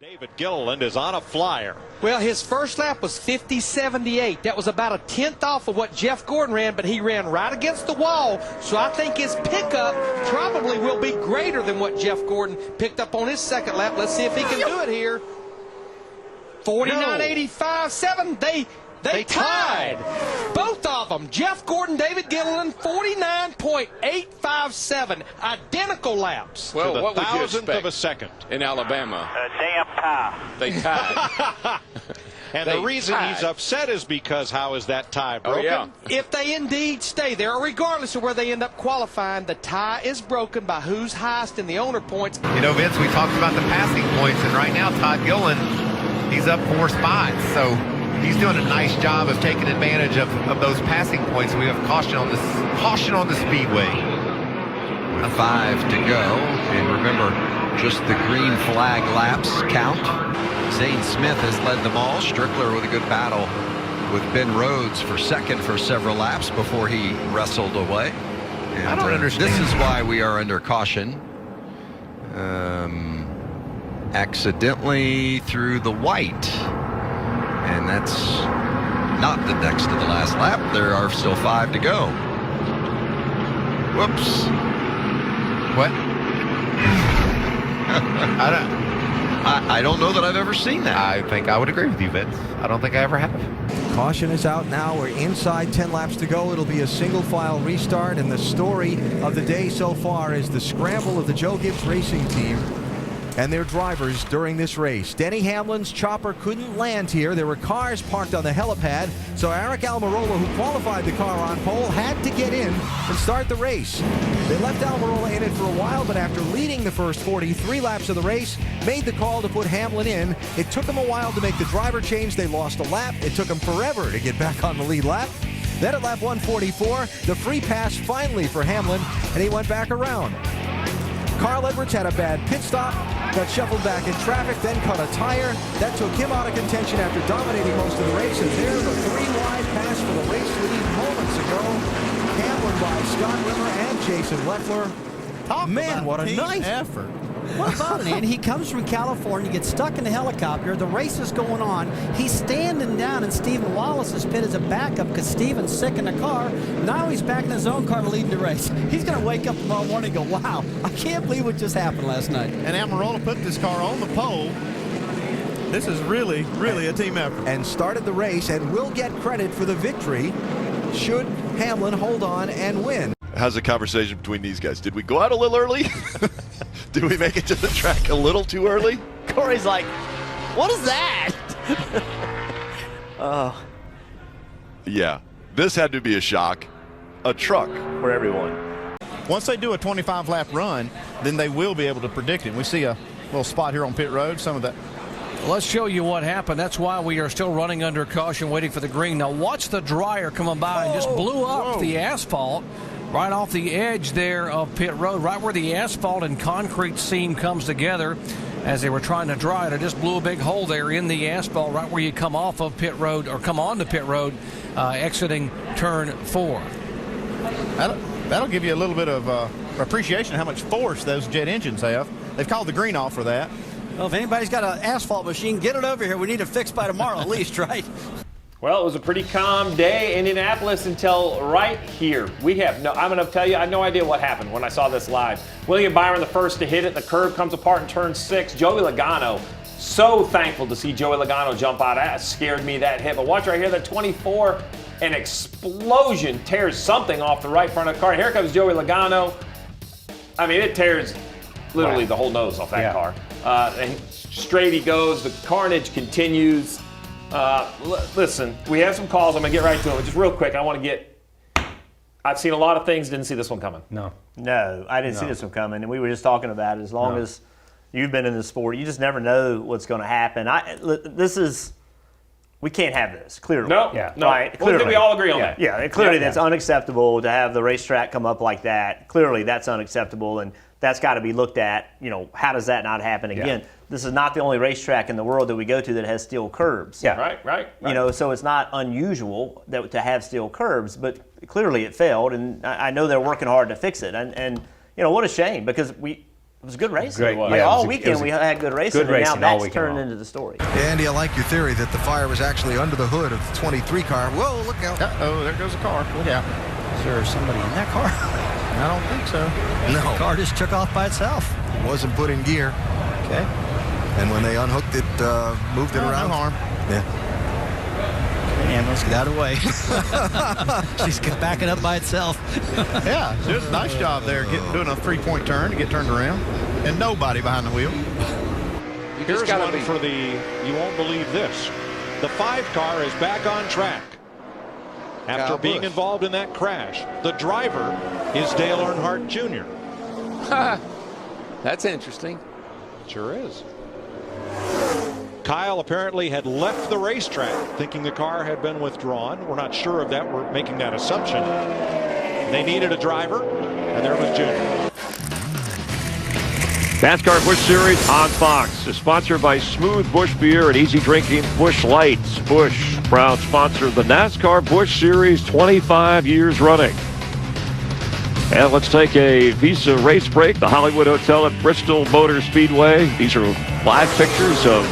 David Gilliland is on a flyer. Well, his first lap was 50.78. That was about a tenth off of what Jeff Gordon ran, but he ran right against the wall. So I think his pickup probably will be greater than what Jeff Gordon picked up on his second lap. Let's see if he can do it here. 49.85.7. They tied. Both of them. Jeff Gordon, David Gilliland, 49.857. Identical laps. Well, what would you thousandth expect of a second. in Alabama? A damn tie. They tied. And They the reason tied. he's upset is because how is that tie broken? Oh, yeah. If they indeed stay there, regardless of where they end up qualifying, the tie is broken by who's highest in the owner points. You know, Vince, we talked about the passing points, and right now Todd Gillen, he's up 4 spots, so he's doing a nice job of taking advantage of those passing points. We have caution on the speedway. With 5 to go, and remember, just the green flag laps count. Zane Smith has led them all. Strickler with a good battle with Ben Rhodes for second for several laps before he wrestled away. And, I don't understand. This is why we are under caution. Accidentally through the white. And that's not the next to the last lap. There are still 5 to go. Whoops. What? I don't know that I've ever seen that. I think I would agree with you, Vince. I don't think I ever have. Caution is out now. We're inside 10 laps to go. It'll be a single file restart, and the story of the day so far is the scramble of the Joe Gibbs Racing Team and their drivers during this race. Denny Hamlin's chopper couldn't land here. There were cars parked on the helipad, so Eric Almirola, who qualified the car on pole, had to get in and start the race. They left Almirola in it for a while, but after leading the first 43 laps of the race, made the call to put Hamlin in. It took them a while to make the driver change. They lost a lap. It took them forever to get back on the lead lap. Then at lap 144, the free pass finally for Hamlin, and he went back around. Carl Edwards had a bad pit stop, got shuffled back in traffic, then cut a tire. That took him out of contention after dominating most of the race. And there's a 3-wide pass for the race lead moments ago. Hamlin by Scott Rimmer and Jason Leffler. Man, what a nice effort. What about it, Andy? He comes from California, gets stuck in the helicopter. The race is going on. He's standing down in Stephen Wallace's pit as a backup because Stephen's sick in the car. Now he's back in his own car leading the race. He's going to wake up tomorrow morning and go, wow, I can't believe what just happened last night. And Almirola put this car on the pole. This is really, really a team effort. And started the race and will get credit for the victory should Hamlin hold on and win. How's the conversation between these guys? Did we go out a little early? Did we make it to the track a little too early? Corey's like, what is that? Oh. Yeah, this had to be a shock. A truck. For everyone. Once they do a 25-lap run, then they will be able to predict it. We see a little spot here on pit road, some of that. Let's show you what happened. That's why we are still running under caution, waiting for the green. Now watch the dryer coming by and just blew up the asphalt right off the edge there of pit road, right where the asphalt and concrete seam comes together as they were trying to dry it. It just blew a big hole there in the asphalt right where you come off of pit road or come onto pit road exiting turn 4. That'll give you a little bit of appreciation of how much force those jet engines have. They've called the green off for that. Well, if anybody's got an asphalt machine, get it over here. We need it fixed by tomorrow at least, right? Well, it was a pretty calm day in Indianapolis until right here. I'm going to tell you, I had no idea what happened when I saw this live. William Byron, the first to hit it. The curve comes apart in turn 6. Joey Logano, so thankful to see Joey Logano jump out. That scared me, that hit. But watch right here, that 24, an explosion tears something off the right front of the car. Here comes Joey Logano. I mean, it tears literally the whole nose off that car. And straight he goes. The carnage continues. Listen, we have some calls. I'm going to get right to them. Just real quick, I've seen a lot of things, didn't see this one coming. No, I didn't see this one coming. And we were just talking about it. As long as you've been in the sport, you just never know what's going to happen. We can't have this, clearly. No. Right? Well, did we all agree on that? Yeah, clearly that's unacceptable to have the racetrack come up like that. Clearly that's unacceptable, and that's got to be looked at. How does that not happen again? This is not the only racetrack in the world that we go to that has steel curbs. Right. So it's not unusual to have steel curbs, but clearly it failed, and I know they're working hard to fix it. And what a shame, because It was good racing. Great. Like Yeah, all weekend we had good racing, and now that's turned into the story. Andy, I like your theory that the fire was actually under the hood of the 23 car. Whoa, look out. Uh-oh, there goes the car. Look out. Is there somebody in that car? I don't think so. No. The car just took off by itself. It wasn't put in gear. Okay. And when they unhooked it, moved it around. No harm. Yeah. Ambulance, get out of the way. She's backing up by itself. Yeah, did a nice job there doing a 3-point turn to get turned around. And nobody behind the wheel. Here's one for the, you won't believe this. The 5 car is back on track. After being involved in that crash, the driver is Dale Earnhardt Jr. That's interesting. Sure is. Kyle apparently had left the racetrack thinking the car had been withdrawn. We're not sure of that. We're making that assumption. They needed a driver, and there was Junior. NASCAR Busch Series on Fox is sponsored by Smooth Busch Beer and easy drinking Busch Lights. Busch, proud sponsor of the NASCAR Busch Series 25 years running. And let's take a Visa race break. The Hollywood Hotel at Bristol Motor Speedway. These are live pictures of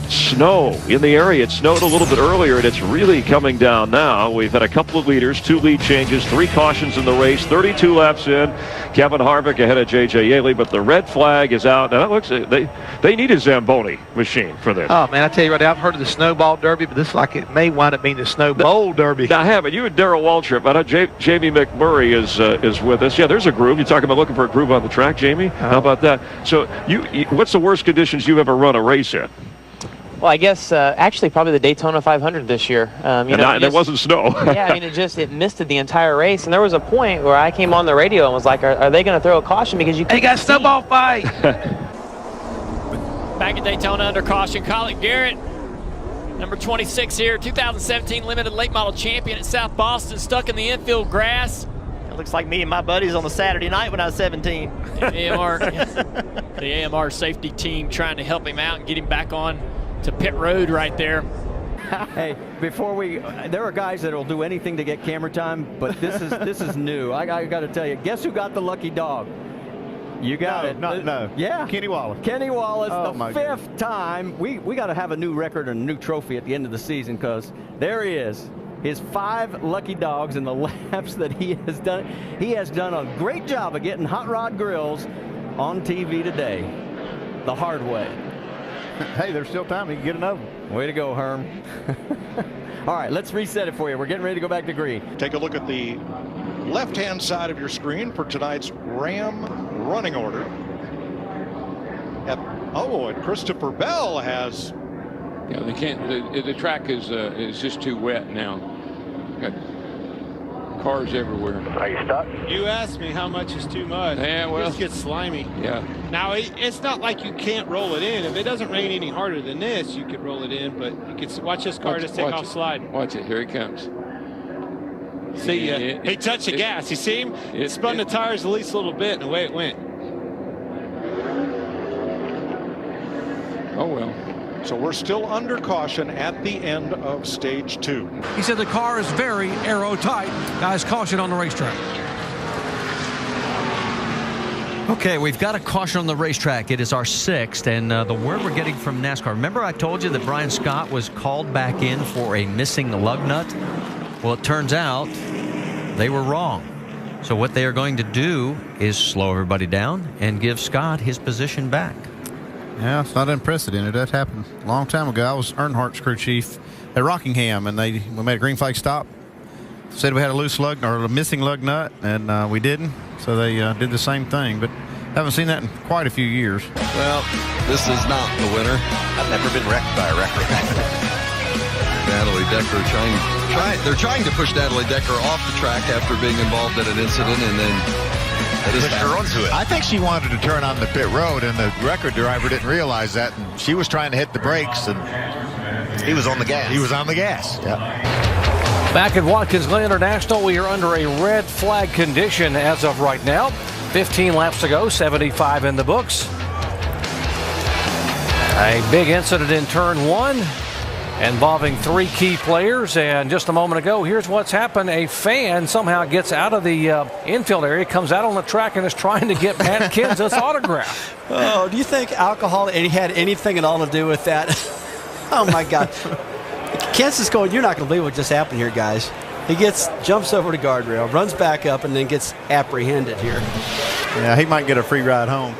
snow in the area. It snowed a little bit earlier, and it's really coming down now. We've had a couple of leaders, 2 lead changes, 3 cautions in the race, 32 laps in. Kevin Harvick ahead of J.J. Yeley, but the red flag is out. Now, it looks they need a Zamboni machine for this. Oh, man, I tell you what, I've heard of the Snowball Derby, but this is like it may wind up being the Snowball Derby. Now, I haven't. You and Darrell Waltrip. I know Jamie McMurray is with us. Yeah, there's a groove. You're talking about looking for a groove on the track, Jamie? How about that? So, what's the worst conditions you've ever run a race in? Well, I guess actually probably the Daytona 500 this year. There wasn't snow. Yeah, I mean, it misted the entire race. And there was a point where I came on the radio and was like, are they going to throw a caution because you They got a snowball fight. Back at Daytona under caution, Colin Garrett, number 26 here, 2017 limited late model champion at South Boston, stuck in the infield grass. It looks like me and my buddies on a Saturday night when I was 17. The AMR safety team trying to help him out and get him back on to pit road right there. Hey, there are guys that will do anything to get camera time, but this is new. I got to tell you, guess who got the lucky dog? You got it. No. Yeah. Kenny Wallace. Kenny Wallace, the 5th time. We got to have a new record and a new trophy at the end of the season because there he is. His 5 lucky dogs in the laps that he has done. He has done a great job of getting Hot Rod Grills on TV today, the hard way. Hey, there's still time. He can get another one. Way to go, Herm. All right, let's reset it for you. We're getting ready to go back to green. Take a look at the left-hand side of your screen for tonight's Ram running order. And Christopher Bell has. Yeah, they can't. The track is just too wet now. Got cars everywhere. Are you stuck? You asked me how much is too much. Yeah, well, it just gets slimy. Yeah. Now it's not like you can't roll it in. If it doesn't rain any harder than this, you could roll it in. But you could watch this car just take off sliding. Watch it. Here he comes. See, he touched the gas. You see him? It spun the tires the least little bit, and away it went. Oh well. So we're still under caution at the end of stage 2. He said the car is very aero-tight. Guys, caution on the racetrack. Okay, we've got a caution on the racetrack. It is our 6th, and the word we're getting from NASCAR. Remember I told you that Brian Scott was called back in for a missing lug nut? Well, it turns out they were wrong. So what they are going to do is slow everybody down and give Scott his position back. Yeah, it's not unprecedented. That happened a long time ago. I was Earnhardt's crew chief at Rockingham, and we made a green flag stop. Said we had a loose lug or a missing lug nut, and we didn't. So they did the same thing, but haven't seen that in quite a few years. Well, this is not the winner. I've never been wrecked by a wrecker. Natalie Decker they're trying to push Natalie Decker off the track after being involved in an incident, and then Push her onto it. I think she wanted to turn on the pit road, and the record driver didn't realize that, and she was trying to hit the brakes, and he was on the gas. He was on the gas. Yeah. Back at Watkins Glen International, we are under a red flag condition as of right now. 15 laps to go, 75 in the books. A big incident in turn 1 involving 3 key players. And just a moment ago, here's what's happened. A fan somehow gets out of the infield area, comes out on the track, and is trying to get Matt Kenseth's autograph. Oh, do you think alcohol had anything at all to do with that? Oh, my God. Kenseth's going, you're not going to believe what just happened here, guys. He jumps over the guardrail, runs back up, and then gets apprehended here. Yeah, he might get a free ride home.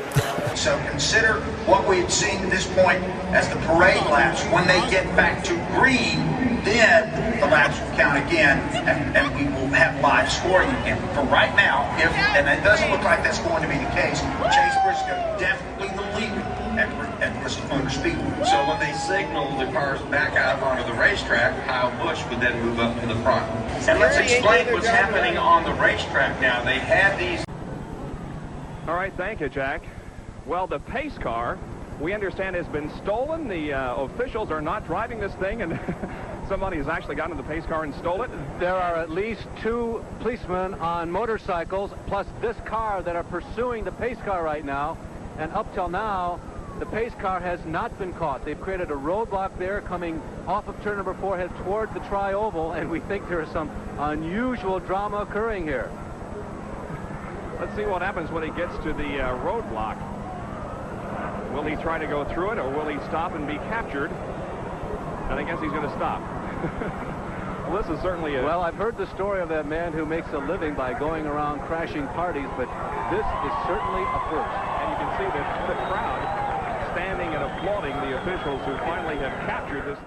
So consider what we've seen to this point as the parade laps. When they get back to green, then the laps will count again, and we will have live scoring again. For right now, and it doesn't look like that's going to be the case, Chase Briscoe definitely the leader at Bristol Motor Speedway. So when they signal the cars back out onto the racetrack, Kyle Busch would then move up to the front. And let's explain what's happening on the racetrack now. They had these. All right, thank you, Jack. Well, the pace car, we understand, has been stolen. The officials are not driving this thing, and somebody has actually gotten in the pace car and stole it. There are at least 2 policemen on motorcycles, plus this car, that are pursuing the pace car right now. And up till now, the pace car has not been caught. They've created a roadblock there coming off of turn number 4, head toward the tri-oval, and we think there is some unusual drama occurring here. Let's see what happens when he gets to the roadblock. Will he try to go through it, or will he stop and be captured? And I guess he's going to stop. Well, this is certainly Well, I've heard the story of that man who makes a living by going around crashing parties, but this is certainly a first. And you can see the crowd standing and applauding the officials who finally have captured this.